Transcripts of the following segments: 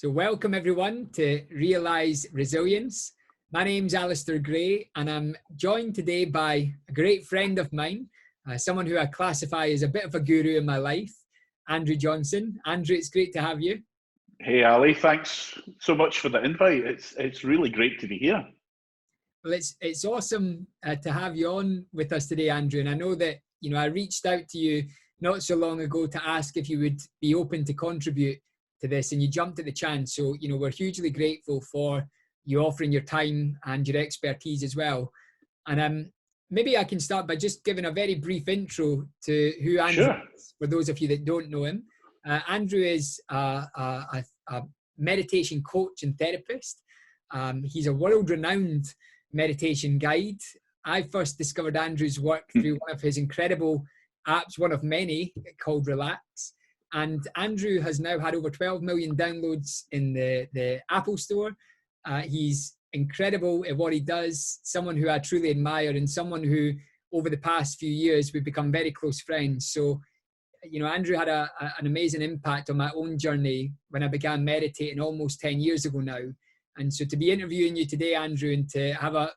So welcome everyone to Realise Resilience. My name's Alistair Gray and I'm joined today by a great friend of mine, someone who I classify as a bit of a guru in my life, Andrew Johnson. Andrew, it's great to have you. Hey Ali, thanks so much for the invite. It's really great to be here. Well, it's awesome to have you on with us today, Andrew. And I know that, I reached out to you not so long ago to ask if you would be open to contribute to this, and you jumped at the chance. So, we're hugely grateful for you offering your time and your expertise as well. And maybe I can start by just giving a very brief intro to who Andrew is, for those of you that don't know him. Andrew is a meditation coach and therapist. He's a world-renowned meditation guide. I first discovered Andrew's work through one of his incredible apps, one of many, called Relax. And Andrew has now had over 12 million downloads in the Apple Store. He's incredible at what he does, someone who I truly admire, and someone who, over the past few years, we've become very close friends. So, Andrew had an amazing impact on my own journey when I began meditating almost 10 years ago now. And so to be interviewing you today, Andrew, and to have a,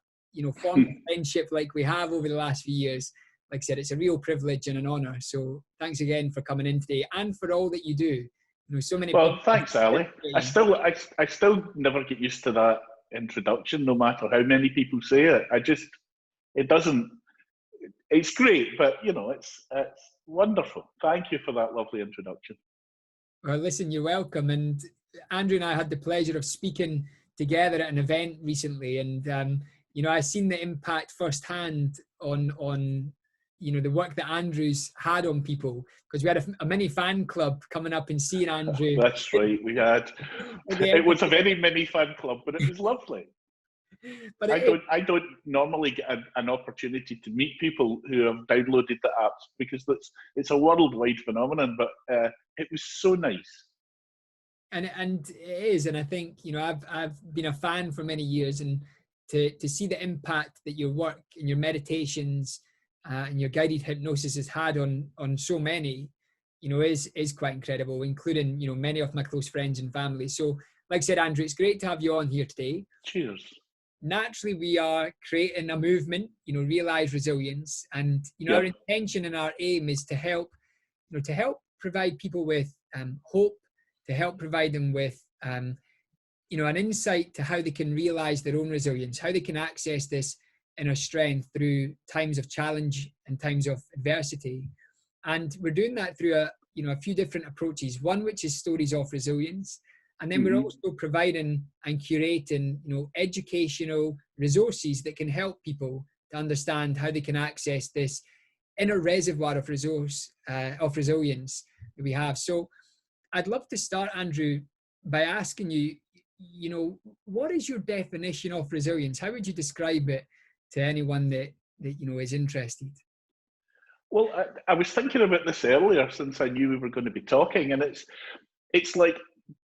form of friendship like we have over the last few years, like I said, it's a real privilege and an honor. So thanks again for coming in today and for all that you do. So many. Well, thanks, Ali. I still never get used to that introduction, no matter how many people say it. It's great, but it's wonderful. Thank you for that lovely introduction. Well, listen, you're welcome. And Andrew and I had the pleasure of speaking together at an event recently, and I've seen the impact firsthand on the work that Andrew's had on people, because we had a mini fan club coming up and seeing Andrew. That's right, we had. It was a very mini fan club, but it was lovely. But I don't normally get an opportunity to meet people who have downloaded the apps, because it's a worldwide phenomenon, but it was so nice. And it is, and I think I've been a fan for many years, and to see the impact that your work and your meditations and your guided hypnosis has had on so many, is quite incredible, including many of my close friends and family. So, like I said, Andrew, it's great to have you on here today. Cheers. Naturally, we are creating a movement, Realise Resilience, and our intention and our aim is to help provide people with hope, to help provide them with an insight to how they can realize their own resilience, how they can access this inner strength through times of challenge and times of adversity. And we're doing that through a few different approaches. One which is stories of resilience, and then we're also providing and curating educational resources that can help people to understand how they can access this inner reservoir of resilience that we have. So I'd love to start, Andrew, by asking you, what is your definition of resilience? How would you describe it to anyone that is interested? Well, I was thinking about this earlier, since I knew we were going to be talking, and it's like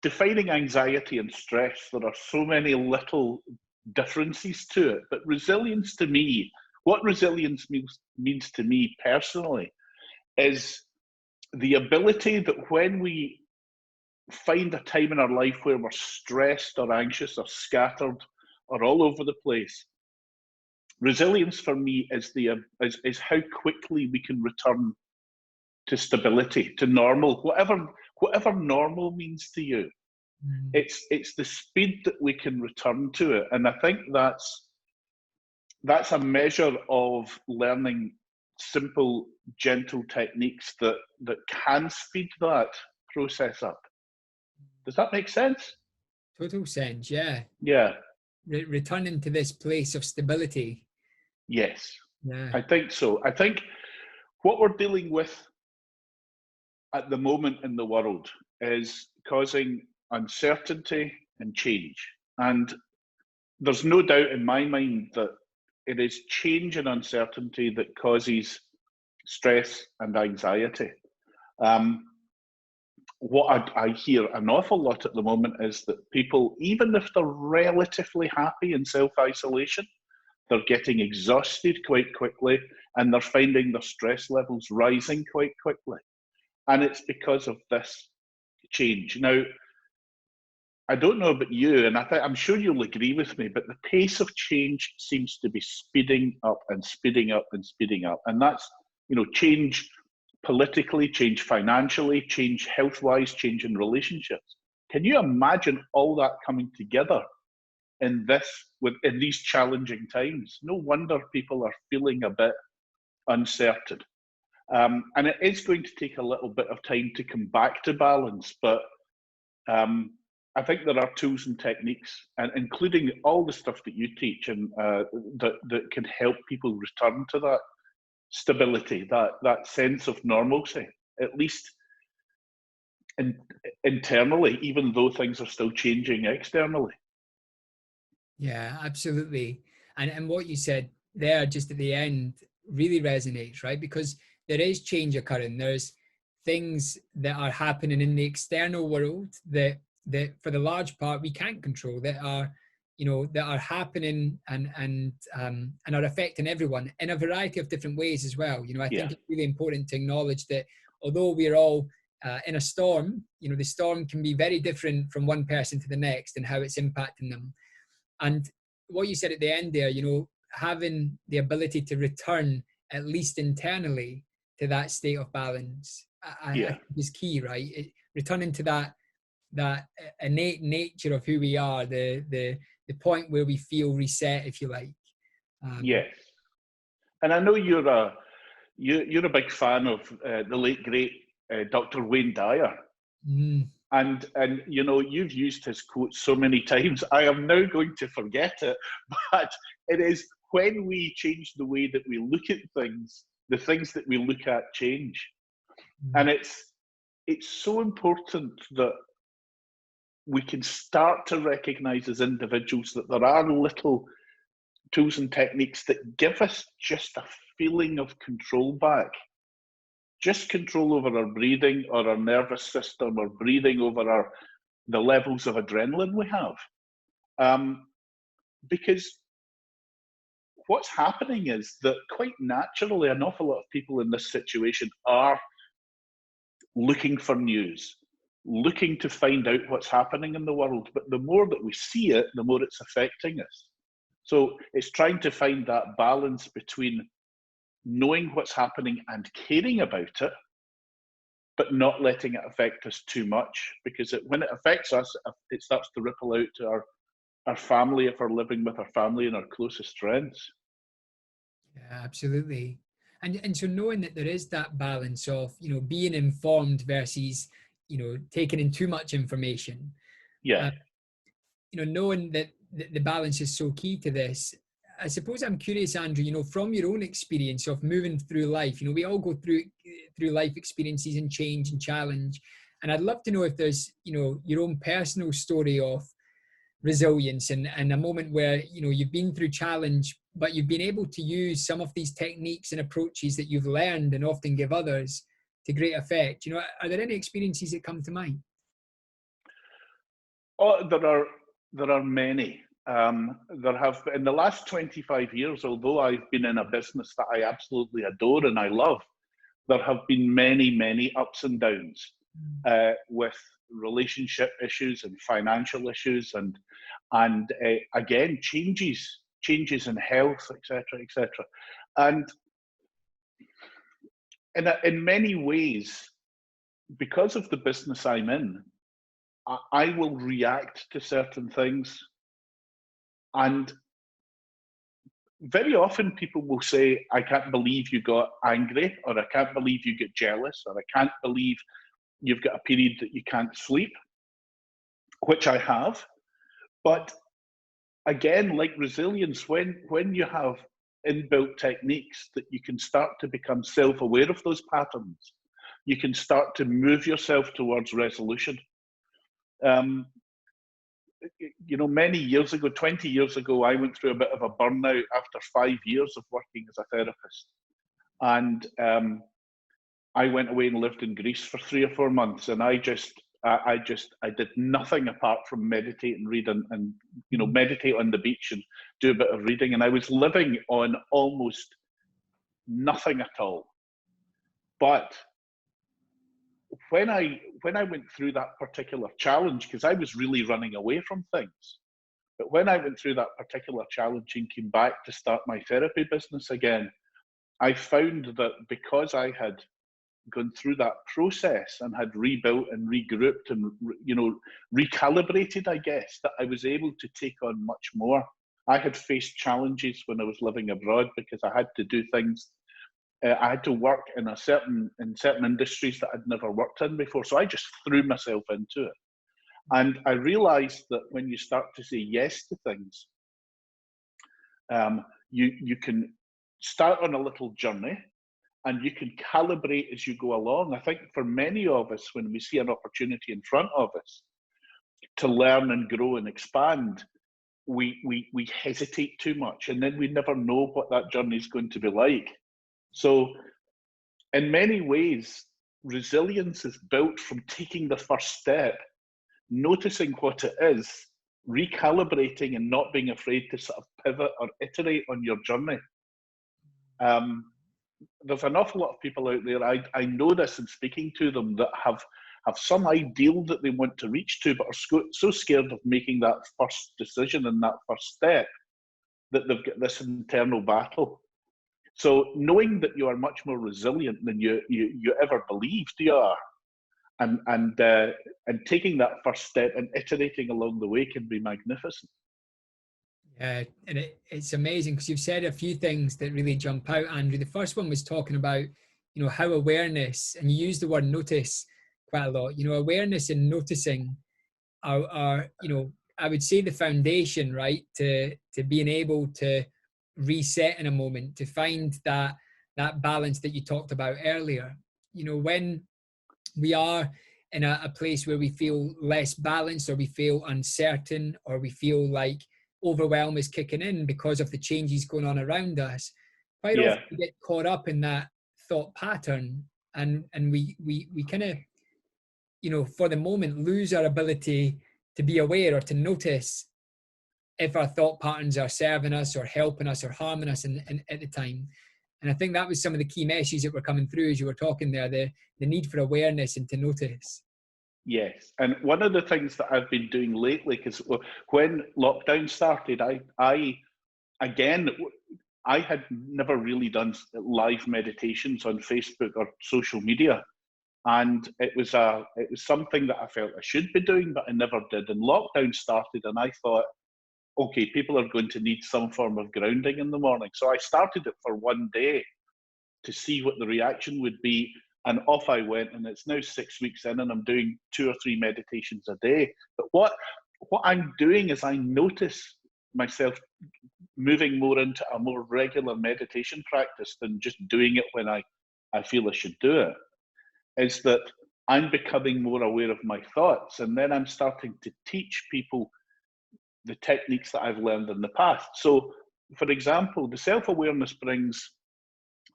defining anxiety and stress. There are so many little differences to it, but resilience to me, what resilience means to me personally, is the ability that when we find a time in our life where we're stressed or anxious or scattered or all over the place, resilience for me is how quickly we can return to stability, to normal, whatever normal means to you. It's the speed that we can return to it, and I think that's a measure of learning simple, gentle techniques that can speed that process up. Does that make sense? Total sense, yeah. Yeah. Returning to this place of stability. Yes, yeah. I think so. I think what we're dealing with at the moment in the world is causing uncertainty and change. And there's no doubt in my mind that it is change and uncertainty that causes stress and anxiety. What I hear an awful lot at the moment is that people, even if they're relatively happy in self-isolation, they're getting exhausted quite quickly, and they're finding their stress levels rising quite quickly. And it's because of this change. Now, I don't know about you, and I'm sure you'll agree with me, but the pace of change seems to be speeding up and speeding up and speeding up. And that's, change politically, change financially, change health-wise, change in relationships. Can you imagine all that coming together in these challenging times? No wonder people are feeling a bit uncertain. And it is going to take a little bit of time to come back to balance, but I think there are tools and techniques, and including all the stuff that you teach, and that can help people return to that stability, that sense of normalcy, at least internally, even though things are still changing externally. Yeah, absolutely. And what you said there just at the end really resonates, right? Because there is change occurring. There's things that are happening in the external world that for the large part we can't control, that are happening and are affecting everyone in a variety of different ways as well. I think it's really important to acknowledge that although we're all in a storm, the storm can be very different from one person to the next and how it's impacting them. And what you said at the end there, having the ability to return at least internally to that state of balance, I think is key, right? Returning to that innate nature of who we are, the point where we feel reset, if you like. Yes, and I know you're a big fan of the late great Dr. Wayne Dyer. Mm. And you've used his quote so many times, I am now going to forget it, but it is when we change the way that we look at things, the things that we look at change. And it's so important that we can start to recognize as individuals that there are little tools and techniques that give us just a feeling of control back. Just control over our breathing or our nervous system, or breathing over the levels of adrenaline we have. Because what's happening is that quite naturally, an awful lot of people in this situation are looking for news, looking to find out what's happening in the world. But the more that we see it, the more it's affecting us. So it's trying to find that balance between knowing what's happening and caring about it, but not letting it affect us too much, because when it affects us, it starts to ripple out to our family, if we're living with our family and our closest friends. Yeah, absolutely. And so knowing that there is that balance of, being informed versus, taking in too much information. Yeah. Knowing that the balance is so key to this. I suppose I'm curious, Andrew, from your own experience of moving through life, we all go through life experiences and change and challenge. And I'd love to know if there's, your own personal story of resilience and a moment where, you've been through challenge, but you've been able to use some of these techniques and approaches that you've learned and often give others to great effect. Are there any experiences that come to mind? Oh, there are many. There have, in the last 25 years, although I've been in a business that I absolutely adore and I love, there have been many, many ups and downs with relationship issues and financial issues, and again, changes in health, etc., etc. And in many ways, because of the business I'm in, I will react to certain things. And very often people will say, I can't believe you got angry, or I can't believe you get jealous, or I can't believe you've got a period that you can't sleep, which I have. But again, like resilience, when you have inbuilt techniques that you can start to become self-aware of those patterns, you can start to move yourself towards resolution. Many years ago, 20 years ago, I went through a bit of a burnout after 5 years of working as a therapist. And I went away and lived in Greece for 3 or 4 months. And I did nothing apart from meditate and read and meditate on the beach and do a bit of reading. And I was living on almost nothing at all. But when I went through that particular challenge, because I was really running away from things, but when I went through that particular challenge and came back to start my therapy business again, I found that because I had gone through that process and had rebuilt and regrouped and, you know, recalibrated, I guess, that I was able to take on much more. I had faced challenges when I was living abroad because I had to do things. I had to work in certain industries that I'd never worked in before. So I just threw myself into it. And I realized that when you start to say yes to things, you can start on a little journey and you can calibrate as you go along. I think for many of us, when we see an opportunity in front of us to learn and grow and expand, we hesitate too much, and then we never know what that journey is going to be like. So in many ways, resilience is built from taking the first step, noticing what it is, recalibrating, and not being afraid to sort of pivot or iterate on your journey. There's an awful lot of people out there, I know this in speaking to them, that have some ideal that they want to reach to, but are so scared of making that first decision and that first step that they've got this internal battle. So knowing that you are much more resilient than you ever believed you are, and taking that first step and iterating along the way can be magnificent. Yeah, and it's amazing because you've said a few things that really jump out, Andrew. The first one was talking about, you know, how awareness, and you use the word notice quite a lot. You know, awareness and noticing are you know, I would say the foundation, right, to being able to reset in a moment, to find that balance that you talked about earlier. You know, when we are in a place where we feel less balanced, or we feel uncertain, or we feel like overwhelm is kicking in because of the changes going on around us, quite often we get caught up in that thought pattern, and we kind of, you know, for the moment lose our ability to be aware or to notice if our thought patterns are serving us or helping us or harming us at the time. And I think that was some of the key messages that were coming through as you were talking there, the need for awareness and to notice. Yes, and one of the things that I've been doing lately, because when lockdown started, I had never really done live meditations on Facebook or social media, and it was something that I felt I should be doing, but I never did. And lockdown started, and I thought, okay, people are going to need some form of grounding in the morning. So I started it for one day to see what the reaction would be. And off I went, and it's now 6 weeks in, and I'm doing 2 or 3 meditations a day. But what I'm doing is I notice myself moving more into a more regular meditation practice than just doing it when I feel I should do it. Is that I'm becoming more aware of my thoughts, and then I'm starting to teach people the techniques that I've learned in the past. So, for example, the self-awareness brings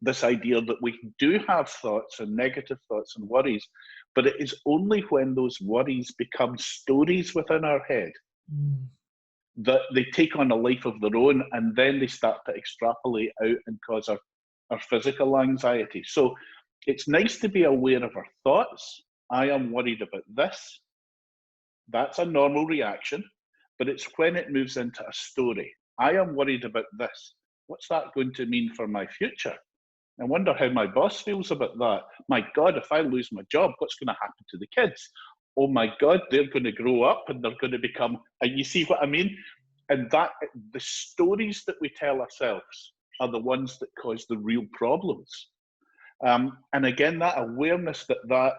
this idea that we do have thoughts and negative thoughts and worries, but it is only when those worries become stories within our head that they take on a life of their own, and then they start to extrapolate out and cause our physical anxiety. So it's nice to be aware of our thoughts. I am worried about this. That's a normal reaction, but it's when it moves into a story. I am worried about this. What's that going to mean for my future? I wonder how my boss feels about that. My God, if I lose my job, what's going to happen to the kids? Oh my God, they're going to grow up and they're going to become, and you see what I mean? And that the stories that we tell ourselves are the ones that cause the real problems. And again, that awareness that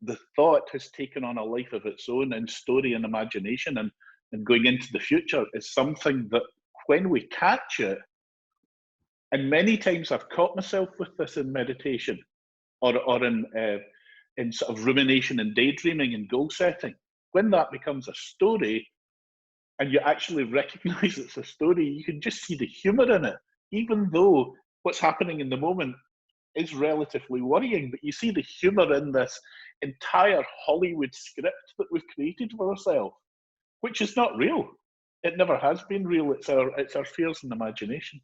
the thought has taken on a life of its own, and story and imagination and going into the future is something that when we catch it, and many times I've caught myself with this in meditation or in sort of rumination and daydreaming and goal setting. When that becomes a story and you actually recognize it's a story, you can just see the humor in it, even though what's happening in the moment is relatively worrying. But you see the humor in this entire Hollywood script that we've created for ourselves, which is not real. It never has been real. It's our fears and imaginations.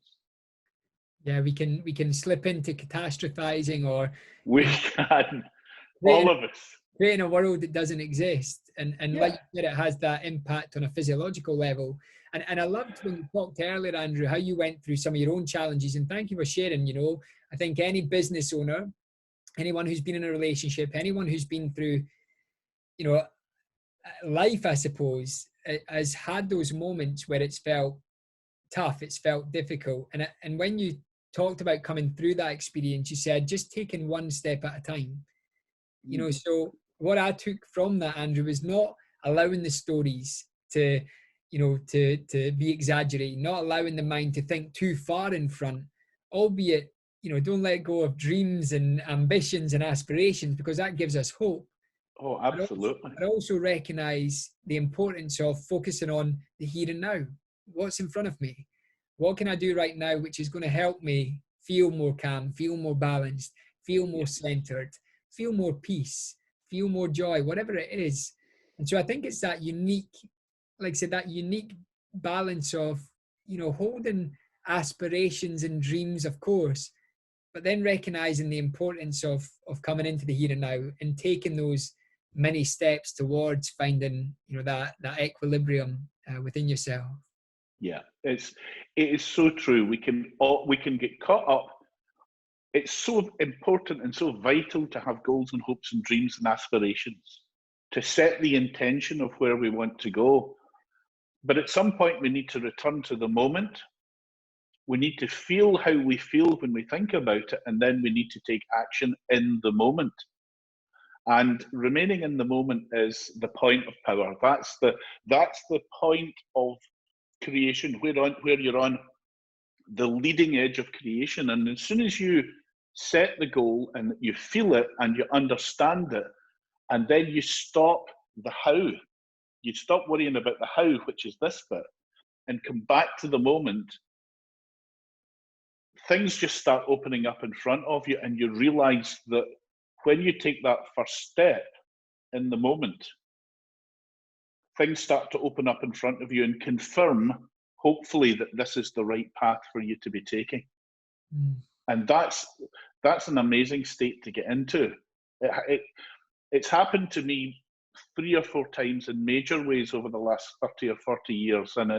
Yeah, we can slip into catastrophizing, or We can. All of us. Creating a world that doesn't exist. And Yeah. like you said, it has that impact on a physiological level. And I loved when you talked earlier, Andrew, how you went through some of your own challenges. And thank you for sharing. You know, I think any business owner, anyone who's been in a relationship, anyone who's been through, you know, life, I suppose, has had those moments where it's felt tough, it's felt difficult. And when you talked about coming through that experience, you said just taking one step at a time. You know, so what I took from that, Andrew, was not allowing the stories to, you know, to be exaggerated, not allowing the mind to think too far in front, albeit, you know, don't let go of dreams and ambitions and aspirations, because that gives us hope. Oh, absolutely. But also recognize the importance of focusing on the here and now. What's in front of me? What can I do right now which is going to help me feel more calm, feel more balanced, feel more centered, feel more peace, feel more joy, whatever it is. And so I think it's that unique, like I said, that unique balance of, you know, holding aspirations and dreams, of course, but then recognizing the importance of coming into the here and now and taking those many steps towards finding, you know, that equilibrium within yourself. Yeah, it is so true. We can get caught up. It's so important and so vital to have goals and hopes and dreams and aspirations, to set the intention of where we want to go. But at some point, we need to return to the moment. We need to feel how we feel when we think about it, and then we need to take action in the moment. And remaining in the moment is the point of power. That's the point of creation, where you're on the leading edge of creation. And as soon as you set the goal and you feel it and you understand it, and then you stop the how, you stop worrying about the how, which is this bit, and come back to the moment, things just start opening up in front of you, and you realize that when you take that first step in the moment, things start to open up in front of you and confirm, hopefully, that this is the right path for you to be taking. And that's an amazing state to get into. It's happened to me 3 or 4 times in major ways over the last 30 or 40 years, and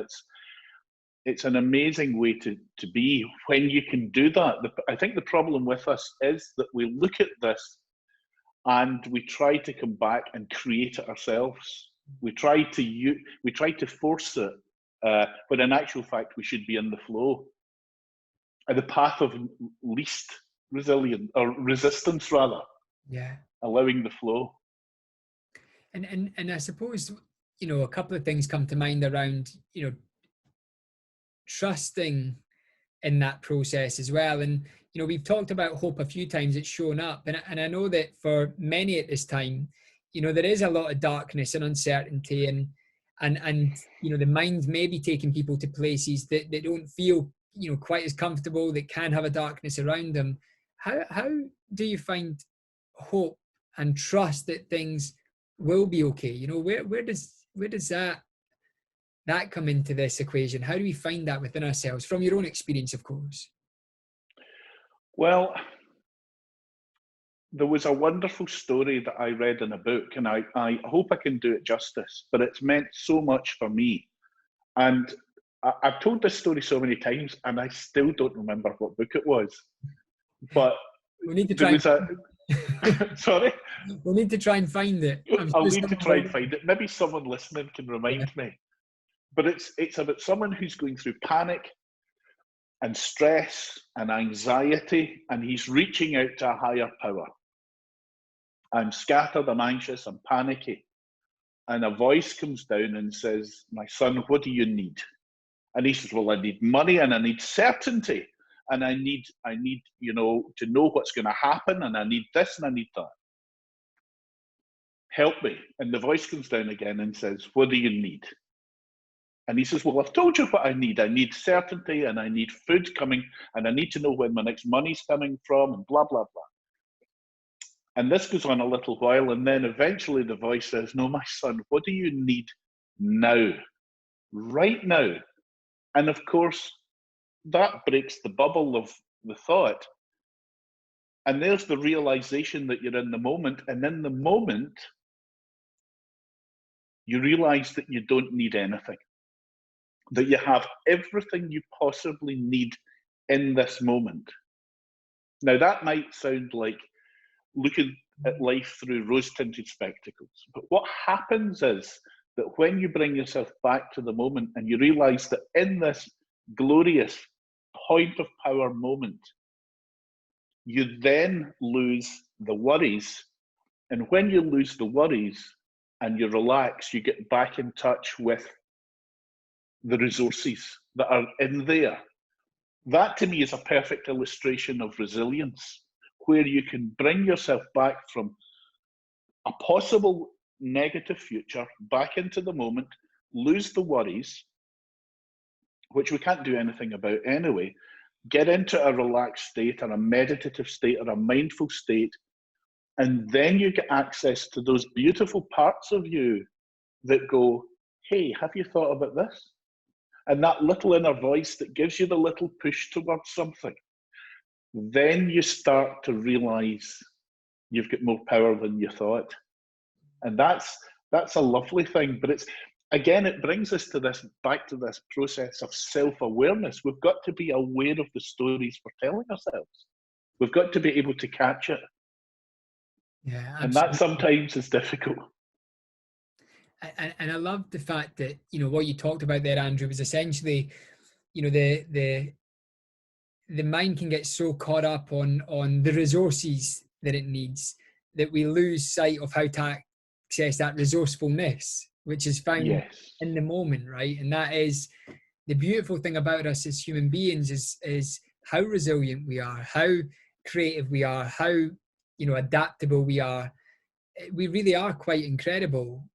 it's an amazing way to be when you can do that. I think the problem with us is that we look at this and we try to come back and create it ourselves. We try to force it, but in actual fact, we should be in the flow, and the path of least resistance, rather. Yeah, allowing the flow. And I suppose, you know, a couple of things come to mind around, you know, trusting in that process as well. And you know, we've talked about hope a few times. It's shown up, and I know that for many at this time, you know, there is a lot of darkness and uncertainty, and you know, the mind may be taking people to places that don't feel, you know, quite as comfortable, that can have a darkness around them. How do you find hope and trust that things will be okay? You know, where does that come into this equation? How do we find that within ourselves, from your own experience, of course? Well, there was a wonderful story that I read in a book, and I hope I can do it justice, but it's meant so much for me. And I've told this story so many times, and I still don't remember what book it was. But we need to try. Sorry? We'll need to try and find it. I'll need to try and find it. Maybe someone listening can remind me. But it's about someone who's going through panic and stress and anxiety, and he's reaching out to a higher power. I'm scattered, I'm anxious, I'm panicky. And a voice comes down and says, "My son, what do you need?" And he says, "Well, I need money, and I need certainty, and I need, you know, to know what's going to happen, and I need this and I need that. Help me." And the voice comes down again and says, "What do you need?" And he says, "Well, I've told you what I need. I need certainty, and I need food coming, and I need to know when my next money's coming from, and blah, blah, blah." And this goes on a little while, and then eventually the voice says, "No, my son, what do you need now? Right now." And of course, that breaks the bubble of the thought. And there's the realization that you're in the moment. And in the moment, you realize that you don't need anything, that you have everything you possibly need in this moment. Now, that might sound like looking at life through rose-tinted spectacles. But what happens is that when you bring yourself back to the moment and you realize that in this glorious point of power moment, you then lose the worries. And when you lose the worries and you relax, you get back in touch with the resources that are in there. That to me is a perfect illustration of resilience, where you can bring yourself back from a possible negative future back into the moment, lose the worries, which we can't do anything about anyway, get into a relaxed state or a meditative state or a mindful state, and then you get access to those beautiful parts of you that go, hey, have you thought about this? And that little inner voice that gives you the little push towards something. Then you start to realize you've got more power than you thought. And that's a lovely thing. But it's, again, it brings us to this, back to this process of self-awareness. We've got to be aware of the stories we're telling ourselves. We've got to be able to catch it. Yeah, absolutely. And that sometimes is difficult. And I love the fact that, what you talked about there, Andrew, was essentially, the mind can get so caught up on the resources that it needs that we lose sight of how to access that resourcefulness, which is found in the moment, right? And that is the beautiful thing about us as human beings is how resilient we are, how creative we are, how adaptable we are. We really are quite incredible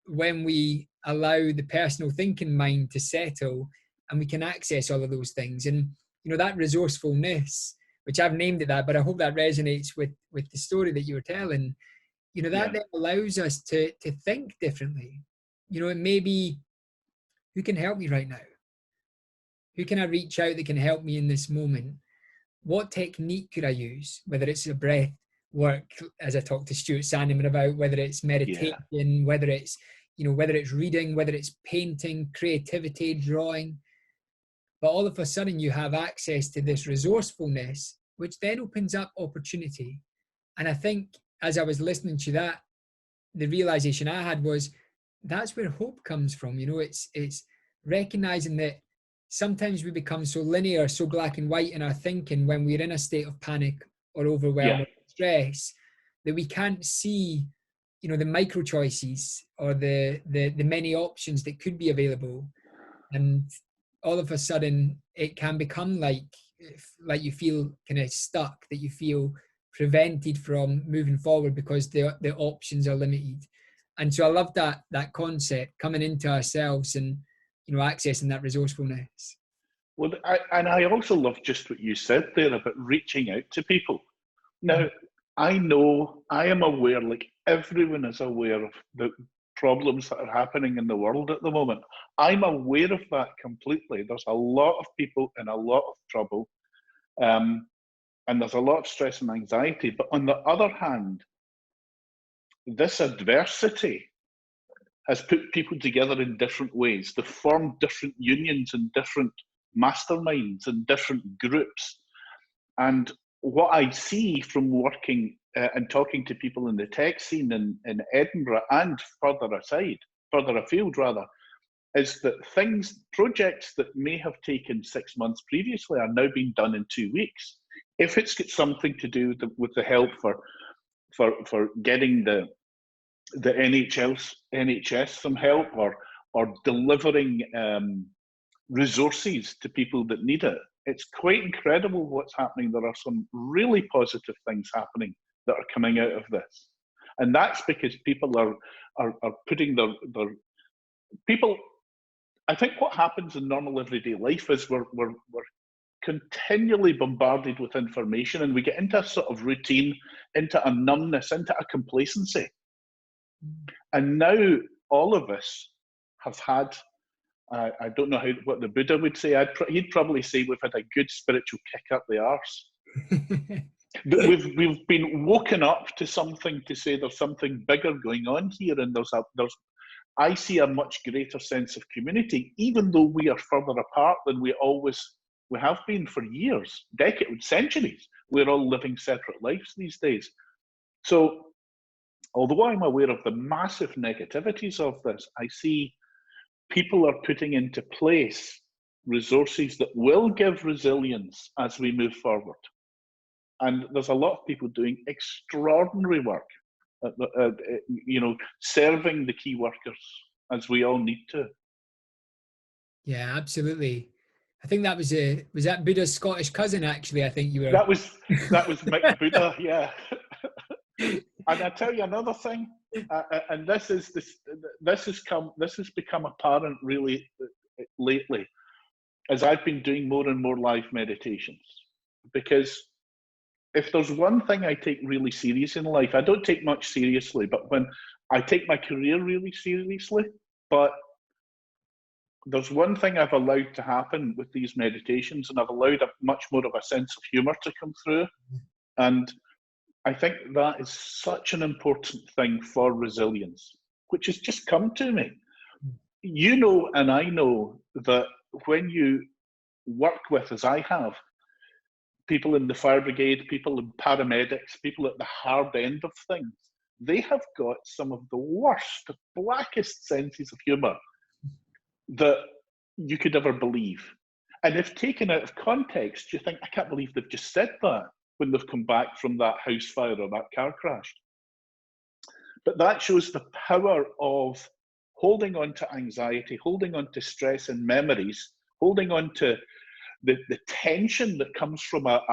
when we allow the personal thinking mind to settle and we can access all of those things. And that resourcefulness, which I've named it that, but I hope that resonates with the story that you were telling, that then allows us to think differently. It may be, who can help me right now? Who can I reach out that can help me in this moment? What technique could I use? Whether it's a breath work, as I talked to Stuart Sandeman about, whether it's meditation, whether it's reading, whether it's painting, creativity, drawing. But all of a sudden you have access to this resourcefulness, which then opens up opportunity. And I think as I was listening to that, the realization I had was that's where hope comes from. It's recognizing that sometimes we become so linear, so black and white in our thinking when we're in a state of panic or overwhelm or stress, that we can't see, the micro choices or the many options that could be available. And all of a sudden it can become like you feel kind of stuck, that you feel prevented from moving forward because the options are limited. And so I love that concept, coming into ourselves and accessing that resourcefulness. Well, I also love just what you said there about reaching out to people. Now, I am aware, like everyone is aware of the problems that are happening in the world at the moment. I'm aware of that completely. There's a lot of people in a lot of trouble, and there's a lot of stress and anxiety. But on the other hand, this adversity has put people together in different ways. They form different unions and different masterminds and different groups. And what I see from working and talking to people in the tech scene in Edinburgh and further afield rather, is that projects that may have taken 6 months previously are now being done in 2 weeks. If it's got something to do with the help for getting the NHS some help or delivering resources to people that need it. It's quite incredible what's happening. There are some really positive things happening that are coming out of this. And that's because people are putting their people. I think what happens in normal everyday life is we're continually bombarded with information, and we get into a sort of routine, into a numbness, into a complacency. And now all of us have had, I don't know what the Buddha would say. He'd probably say we've had a good spiritual kick up the arse. We've been woken up to something, to say there's something bigger going on here, and I see a much greater sense of community, even though we are further apart than we have been for years, decades, centuries. We're all living separate lives these days. So, although I'm aware of the massive negativities of this, I see people are putting into place resources that will give resilience as we move forward. And there's a lot of people doing extraordinary work, serving the key workers as we all need to. Yeah, absolutely. I think that was that Buddha's Scottish cousin, actually. I think you were. That was Mick Buddha, yeah. And I tell you another thing, and this has become apparent really lately, as I've been doing more and more live meditations. Because if there's one thing I take really serious in life, I don't take much seriously, but when I take my career really seriously, but there's one thing I've allowed to happen with these meditations, and I've allowed a much more of a sense of humour to come through. And I think that is such an important thing for resilience, which has just come to me. You know, and I know that when you work with, as I have, people in the fire brigade, people in paramedics, people at the hard end of things, they have got some of the worst, blackest senses of humour that you could ever believe. And if taken out of context, you think, I can't believe they've just said that when they've come back from that house fire or that car crash. But that shows the power of holding on to anxiety, holding on to stress and memories, holding on to the tension that comes from a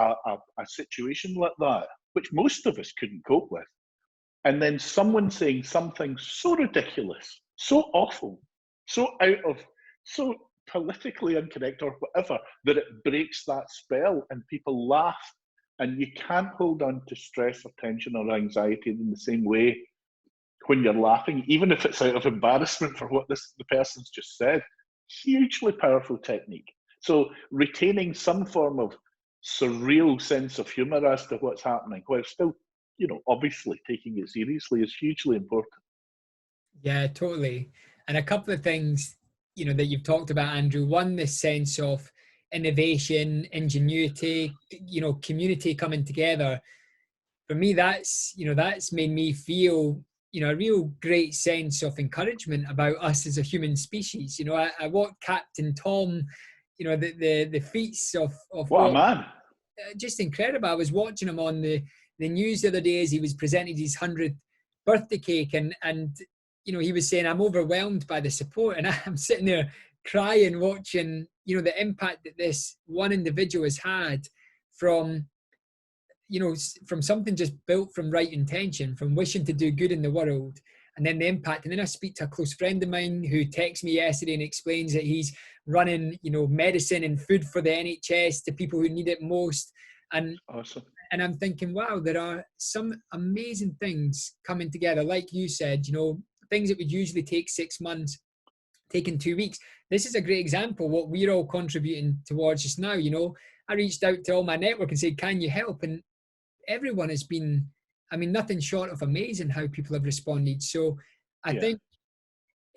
situation like that, which most of us couldn't cope with. And then someone saying something so ridiculous, so awful, so politically incorrect or whatever, that it breaks that spell and people laugh. And you can't hold on to stress or tension or anxiety in the same way when you're laughing, even if it's out of embarrassment for what the person's just said. Hugely powerful technique. So retaining some form of surreal sense of humour as to what's happening, while still, obviously taking it seriously, is hugely important. Yeah, totally. And a couple of things, that you've talked about, Andrew. One, this sense of innovation, ingenuity, community coming together. For me, that's made me feel, a real great sense of encouragement about us as a human species. I watched Captain Tom, the feats of what a man. Just incredible. I was watching him on the news the other day as he was presenting his 100th birthday cake, and he was saying, I'm overwhelmed by the support, and I'm sitting there crying watching the impact that this one individual has had from something just built from right intention, from wishing to do good in the world, and then the impact. And then I speak to a close friend of mine who texted me yesterday and explains that he's running medicine and food for the NHS to people who need it most. And awesome. And I'm thinking, wow, there are some amazing things coming together. Like you said, things that would usually take 6 months, taking 2 weeks. This is a great example what we're all contributing towards just now. I reached out to all my network and said, can you help? And everyone has been, nothing short of amazing how people have responded. So I think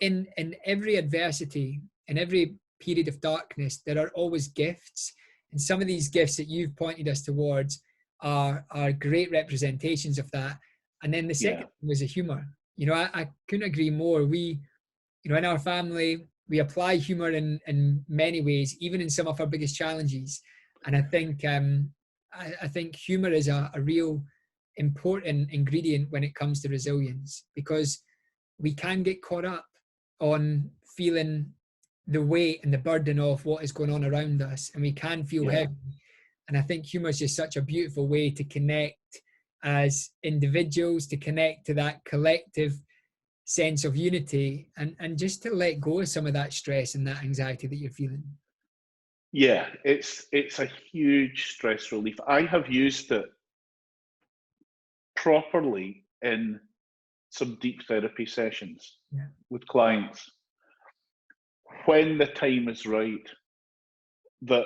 in every adversity, in every period of darkness, there are always gifts. And some of these gifts that you've pointed us towards are great representations of that. And then the second was the humor. I couldn't agree more. We, in our family, we apply humor in many ways, even in some of our biggest challenges. And I think I think humor is a real important ingredient when it comes to resilience, because we can get caught up on feeling the weight and the burden of what is going on around us, and we can feel heavy. And I think humor is just such a beautiful way to connect as individuals, to connect to that collective sense of unity, and just to let go of some of that stress and that anxiety that you're feeling. Yeah, it's a huge stress relief. I have used it properly in some deep therapy sessions with clients. When the time is right, that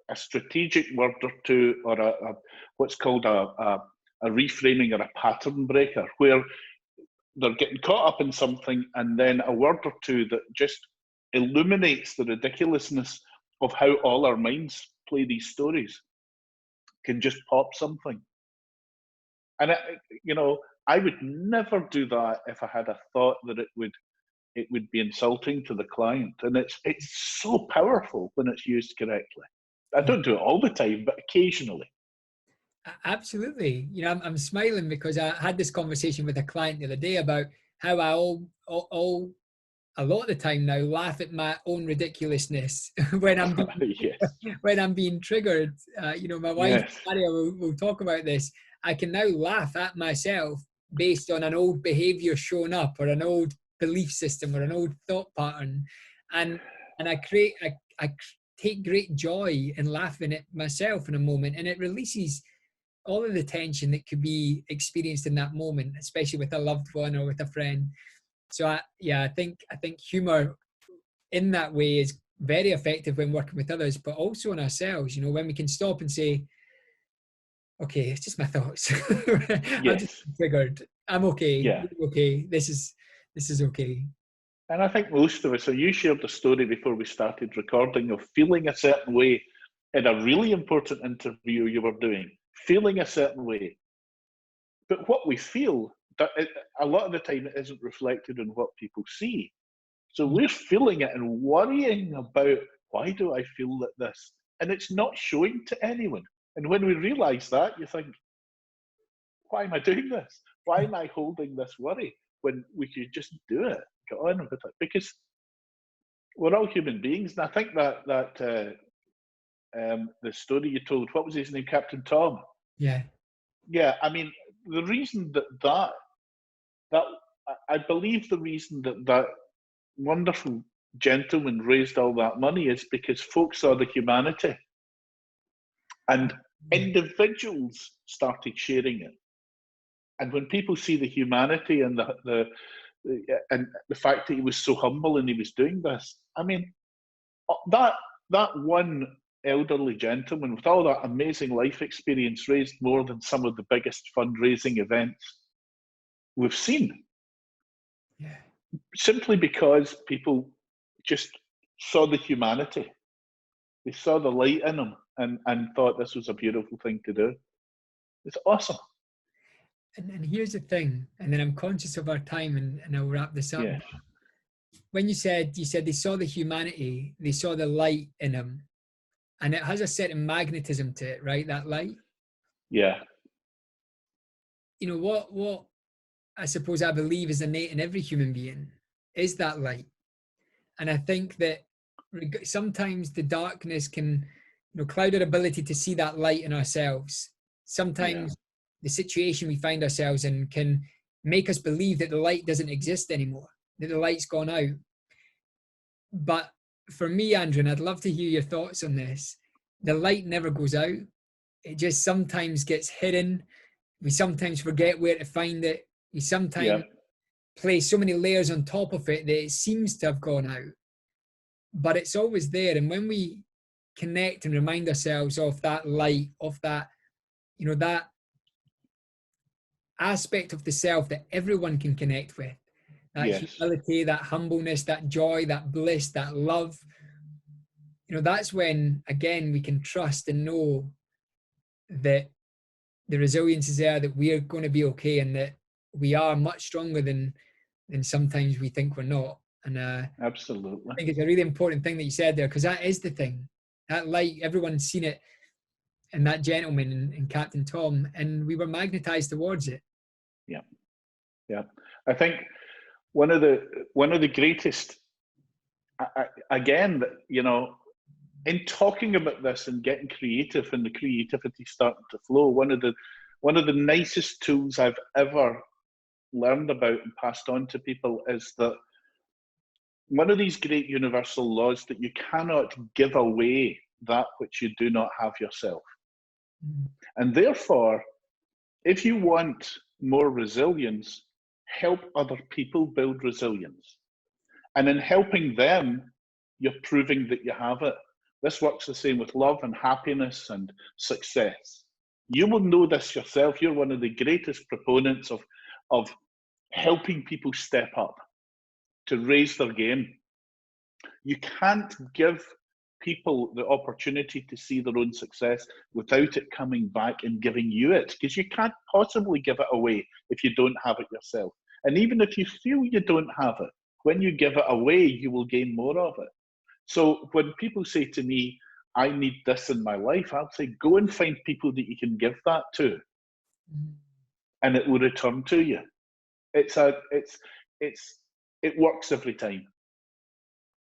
a strategic word or two, or what's called a reframing or a pattern breaker, where they're getting caught up in something, and then a word or two that just illuminates the ridiculousness of how all our minds play these stories can just pop something. And I would never do that if I had a thought that it would be insulting to the client. And it's so powerful when it's used correctly. I don't do it all the time, but occasionally. Absolutely. I'm smiling because I had this conversation with a client the other day about how I all a lot of the time now laugh at my own ridiculousness when I'm being, Yes. when I'm being triggered. My wife, Yes. Maria, will talk about this. I can now laugh at myself based on an old behavior showing up, or an old belief system, or an old thought pattern, and I take great joy in laughing at myself in a moment, and it releases all of the tension that could be experienced in that moment, especially with a loved one or with a friend. So I think humor in that way is very effective when working with others, but also on ourselves. When we can stop and say, okay, it's just my thoughts. I'm just Yes. triggered. I'm okay. Yeah. You're okay. This is okay. And I think most of us, so you shared the story before we started recording of feeling a certain way in a really important interview you were doing, feeling a certain way. But what we feel, a lot of the time, it isn't reflected in what people see. So we're feeling it and worrying about, why do I feel like this? And it's not showing to anyone. And when we realize that, you think, why am I doing this? Why am I holding this worry when we could just do it, get on with it? Because we're all human beings. And I think that the story you told, what was his name, Captain Tom? Yeah. Yeah, I mean, the reason that I believe the reason that wonderful gentleman raised all that money is because folks saw the humanity, and individuals started sharing it. And when people see the humanity and the fact that he was so humble and he was doing this, I mean, that one elderly gentleman with all that amazing life experience raised more than some of the biggest fundraising events we've seen. Yeah. Simply because people just saw the humanity. They saw the light in him and thought this was a beautiful thing to do. It's awesome. And here's the thing, and then I'm conscious of our time, and I'll wrap this up. Yes. When you said they saw the humanity, they saw the light in him, and it has a certain magnetism to it, right? That light. Yeah. What I suppose I believe is innate in every human being is that light. And I think that sometimes the darkness can, cloud our ability to see that light in ourselves. Sometimes the situation we find ourselves in can make us believe that the light doesn't exist anymore, that the light's gone out. But for me, Andrew, and I'd love to hear your thoughts on this, the light never goes out. It just sometimes gets hidden. We sometimes forget where to find it. We sometimes place so many layers on top of it that it seems to have gone out. But it's always there. And when we connect and remind ourselves of that light, of that, that aspect of the self that everyone can connect with, that humility, that humbleness, that joy, that bliss, that love, that's when, again, we can trust and know that the resilience is there, that we are going to be okay, and that we are much stronger than sometimes we think we're not. And Absolutely. I think it's a really important thing that you said there, because that is the thing. That light, everyone's seen it in that gentleman and Captain Tom, and we were magnetized towards it. Yeah. I think one of the greatest, again, in talking about this and getting creative and the creativity starting to flow, one of the nicest tools I've ever learned about and passed on to people is that one of these great universal laws that you cannot give away that which you do not have yourself. And therefore, if you want more resilience, help other people build resilience. And in helping them, you're proving that you have it. This works the same with love and happiness and success. You will know this yourself. You're one of the greatest proponents of helping people step up, to raise their game. You can't give people the opportunity to see their own success without it coming back and giving you it, because you can't possibly give it away if you don't have it yourself. And even if you feel you don't have it, when you give it away, you will gain more of it. So when people say to me, I need this in my life, I'll say, go and find people that you can give that to, and it will return to you. It works every time.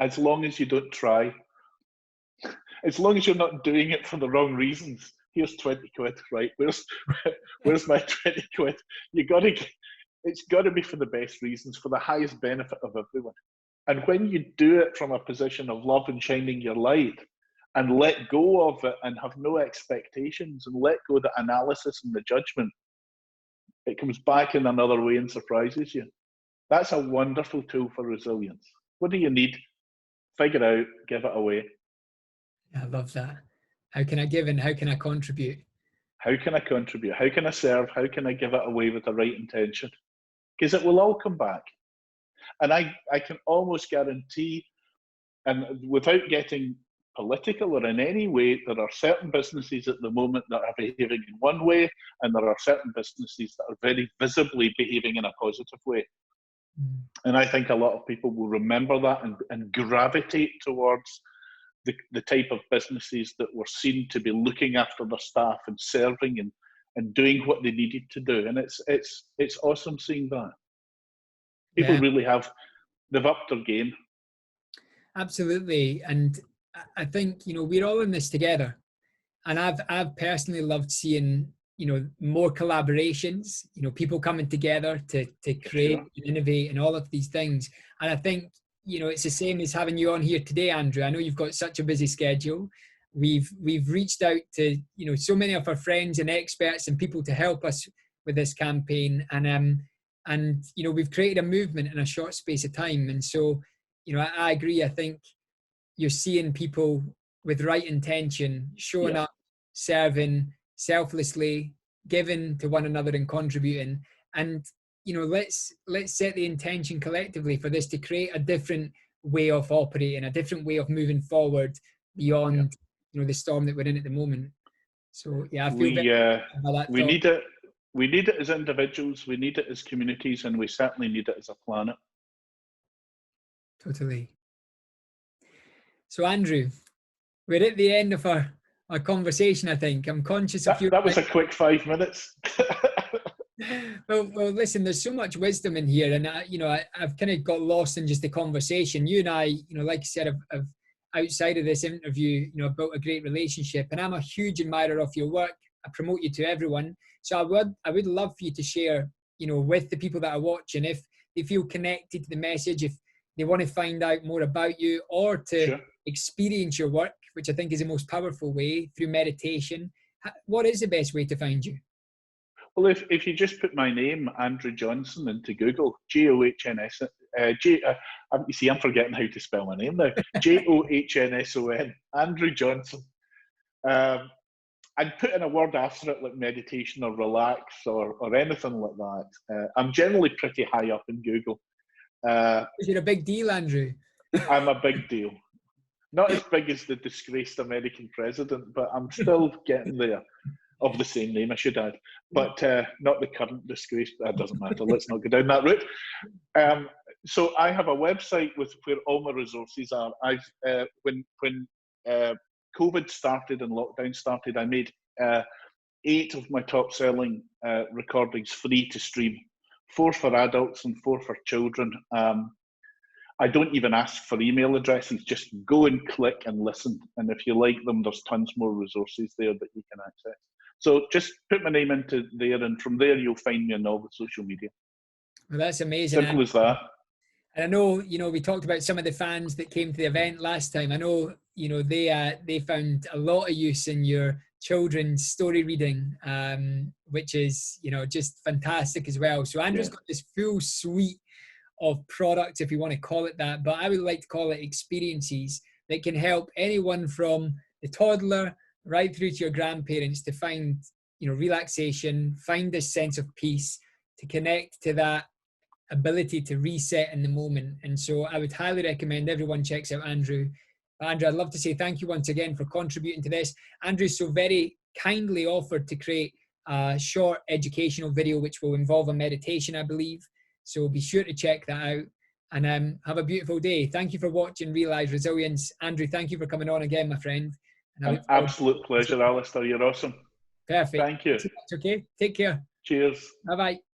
As long as you don't try, as long as you're not doing it for the wrong reasons. Here's 20 quid, right? Where's my 20 quid? It's got to be for the best reasons, for the highest benefit of everyone. And when you do it from a position of love and shining your light, and let go of it and have no expectations, and let go of the analysis and the judgment, it comes back in another way and surprises you. That's a wonderful tool for resilience. What do you need? Figure out, give it away. I love that. How can I give and how can I contribute? How can I contribute? How can I serve? How can I give it away with the right intention? Because it will all come back. And I can almost guarantee, and without getting political or in any way, there are certain businesses at the moment that are behaving in one way, and there are certain businesses that are very visibly behaving in a positive way. And I think a lot of people will remember that and gravitate towards the type of businesses that were seen to be looking after their staff and serving and doing what they needed to do. And it's awesome seeing that. People really they've upped their game. Absolutely. And I think, we're all in this together. And I've personally loved seeing, more collaborations, people coming together to create and innovate and all of these things. And I think, it's the same as having you on here today, Andrew. I know you've got such a busy schedule. We've reached out to, so many of our friends and experts and people to help us with this campaign. And we've created a movement in a short space of time. And so, I agree. I think you're seeing people with right intention, showing up, serving selflessly, giving to one another and contributing. And, let's set the intention collectively for this to create a different way of operating, a different way of moving forward beyond, the storm that we're in at the moment. So, I feel we need it. We need it as individuals, we need it as communities, and we certainly need it as a planet. Totally. So, Andrew, we're at the end of our conversation, I think. I'm conscious of you. That was a quick 5 minutes. Well, listen, there's so much wisdom in here. And, I've kind of got lost in just the conversation. You and I, like I said, have outside of this interview, built a great relationship. And I'm a huge admirer of your work. I promote you to everyone. So I would love for you to share, with the people that are watching, if they feel connected to the message, if they want to find out more about you or to experience your work, which I think is the most powerful way, through meditation. What is the best way to find you? Well, if you just put my name, Andrew Johnson, into Google, Johns, you see, I'm forgetting how to spell my name now. Johnsson, Andrew Johnson. I'd put in a word after it like meditation or relax or anything like that. I'm generally pretty high up in Google. You're a big deal, Andrew. I'm a big deal. Not as big as the disgraced American president, but I'm still getting there. Of the same name, I should add, but not the current disgrace. That doesn't matter. Let's not go down that route. So I have a website with where all my resources are. When COVID started and lockdown started, I made 8 of my top-selling recordings free to stream, 4 for adults and 4 for children. I don't even ask for email addresses. Just go and click and listen. And if you like them, there's tons more resources there that you can access. So just put my name into there, and from there you'll find me on all the social media. Well, that's amazing. Simple as that. And I know, we talked about some of the fans that came to the event last time. I know, they found a lot of use in your children's story reading, which is, just fantastic as well. So Andrew's got this full suite of products, if you want to call it that, but I would like to call it experiences that can help anyone from the toddler right through to your grandparents to find, relaxation, find this sense of peace, to connect to that ability to reset in the moment. And so I would highly recommend everyone checks out Andrew. Andrew, I'd love to say thank you once again for contributing to this. Andrew so very kindly offered to create a short educational video which will involve a meditation, I believe. So be sure to check that out, and have a beautiful day. Thank you for watching Realize Resilience. Andrew, thank you for coming on again, my friend. An absolute pleasure, Alistair. You're awesome. Perfect. Thank you. Okay, take care. Cheers. Bye-bye.